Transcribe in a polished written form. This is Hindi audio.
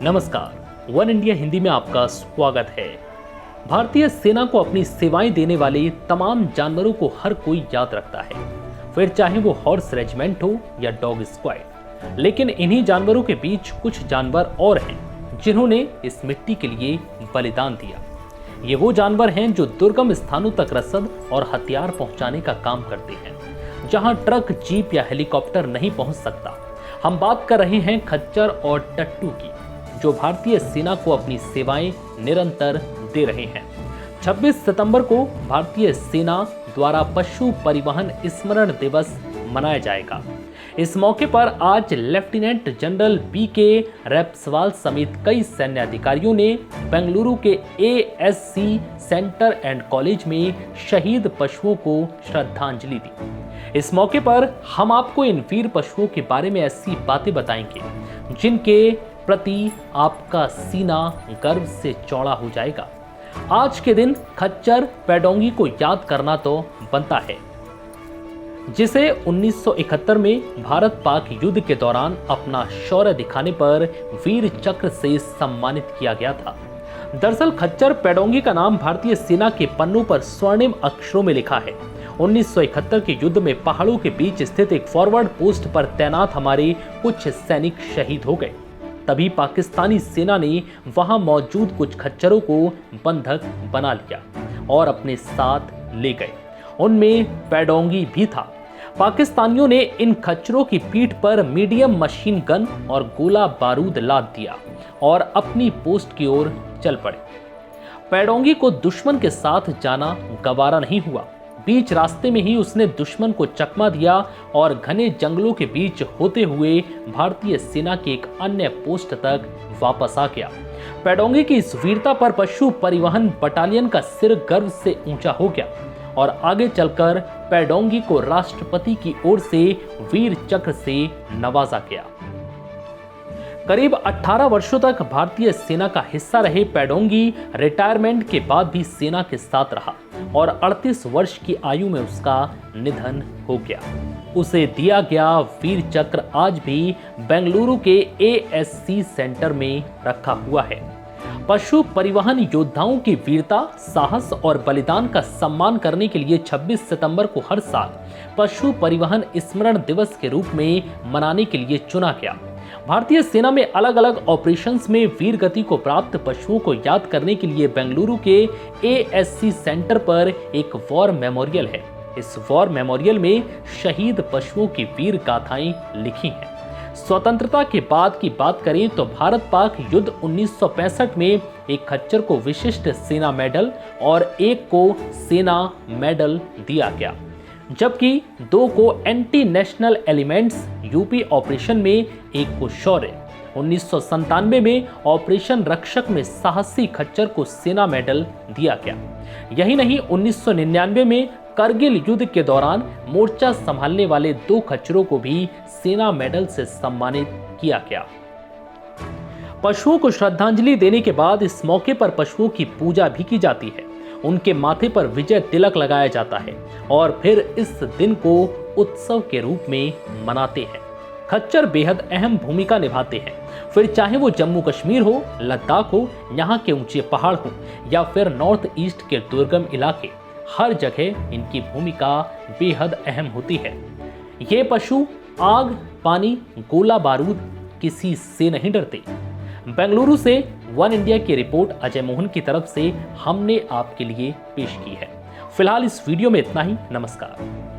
नमस्कार, वन इंडिया हिंदी में आपका स्वागत है। भारतीय सेना को अपनी सेवाएं देने वाले तमाम जानवरों को हर कोई याद रखता है, फिर चाहे वो हॉर्स रेजिमेंट हो या डॉग स्क्वाड। लेकिन इन्हीं जानवरों के बीच कुछ जानवर और हैं जिन्होंने इस मिट्टी के लिए बलिदान दिया। ये वो जानवर हैं जो दुर्गम स्थानों तक रसद और हथियार पहुंचाने का काम करते हैं, जहां ट्रक, जीप या हेलीकॉप्टर नहीं पहुंच सकता। हम बात कर रहे हैं खच्चर और टट्टू की, जो भारतीय सेना को अपनी सेवाएं निरंतर दे रहे हैं। 26 सितंबर को भारतीय सेना द्वारा पशु परिवहन स्मरण दिवस मनाया जाएगा। इस मौके पर आज लेफ्टिनेंट जनरल पीके रेपस्वाल समेत कई सैन्य अधिकारियों ने बेंगलुरु के एएससी सेंटर एंड कॉलेज में शहीद पशुओं को श्रद्धांजलि दी। इस मौके पर हम आपको इन वीर पशुओं के बारे में ऐसी बातें बताएंगे जिनके प्रति आपका सीना गर्व से चौड़ा हो जाएगा। आज के दिन खच्चर पैडोंगी को याद करना तो बनता है, जिसे 1971 में भारत पाक युद्ध के दौरान अपना शौर्य दिखाने पर वीर चक्र से सम्मानित किया गया था। दरअसल खच्चर पैडोंगी का नाम भारतीय सेना के पन्नों पर स्वर्णिम अक्षरों में लिखा है। 1971 के युद्ध में पहाड़ों के बीच स्थित एक फॉरवर्ड पोस्ट पर तैनात हमारे कुछ सैनिक शहीद हो गए। तभी पाकिस्तानी सेना ने वहां मौजूद कुछ खच्चरों को बंधक बना लिया और अपने साथ ले गए। उनमें पैडोंगी भी था। पाकिस्तानियों ने इन खच्चरों की पीठ पर मीडियम मशीन गन और गोला बारूद लाद दिया और अपनी पोस्ट की ओर चल पड़े। पैडोंगी को दुश्मन के साथ जाना गवारा नहीं हुआ। बीच रास्ते में ही उसने दुश्मन को चकमा दिया और घने जंगलों के बीच होते हुए भारतीय सेना के एक अन्य पोस्ट तक वापस आ गया। पैडोंगी की इस वीरता पर पशु परिवहन बटालियन का सिर गर्व से ऊंचा हो गया और आगे चलकर पैडोंगी को राष्ट्रपति की ओर से वीर चक्र से नवाजा गया। करीब 18 वर्षों तक भारतीय सेना का हिस्सा रहे पैडोंगी रिटायरमेंट के बाद भी सेना के साथ रहा और 38 वर्ष की आयु में उसका निधन हो गया। उसे दिया गया वीर चक्र आज भी बेंगलुरु के एएससी सेंटर में रखा हुआ है। पशु परिवहन योद्धाओं की वीरता, साहस और बलिदान का सम्मान करने के लिए 26 सितंबर को हर साल पशु परिवहन स्मरण दिवस के रूप में मनाने के लिए चुना गया। भारतीय सेना में अलग अलग ऑपरेशंस में वीर गति को प्राप्त पशुओं को याद करने के लिए बेंगलुरु के एएससी सेंटर पर एक वॉर मेमोरियल है। इस वॉर मेमोरियल में शहीद पशुओं की वीर गाथाएं लिखी हैं। स्वतंत्रता के बाद की बात करें तो भारत पाक युद्ध 1965 में एक खच्चर को विशिष्ट सेना मेडल और एक को सेना मेडल दिया गया, जबकि 2 को anti national elements UP operation में एक को शौर्य। 1997 में ऑपरेशन रक्षक में साहसी खच्चर को सेना मेडल दिया गया। यही नहीं, 1999 में करगिल युद्ध के दौरान मोर्चा संभालने वाले 2 खच्चरों को भी सेना मेडल से सम्मानित किया गया। पशुओं को श्रद्धांजलि देने के बाद इस मौके पर पशुओं की पूजा भी की जाती है। उनके माथे पर विजय तिलक लगाया जाता है और फिर इस दिन को उत्सव के रूप में मनाते हैं। खच्चर बेहद अहम भूमिका निभाते हैं, फिर चाहे वो जम्मू कश्मीर हो, लद्दाख हो, यहाँ के ऊंचे पहाड़ हो या फिर नॉर्थ ईस्ट के दुर्गम इलाके, हर जगह इनकी भूमिका बेहद अहम होती है। ये पशु आग, पानी, गोला बारूद किसी से नहीं डरते। बेंगलुरु से वन इंडिया की रिपोर्ट अजय मोहन की तरफ से हमने आपके लिए पेश की है। फिलहाल इस वीडियो में इतना ही। नमस्कार।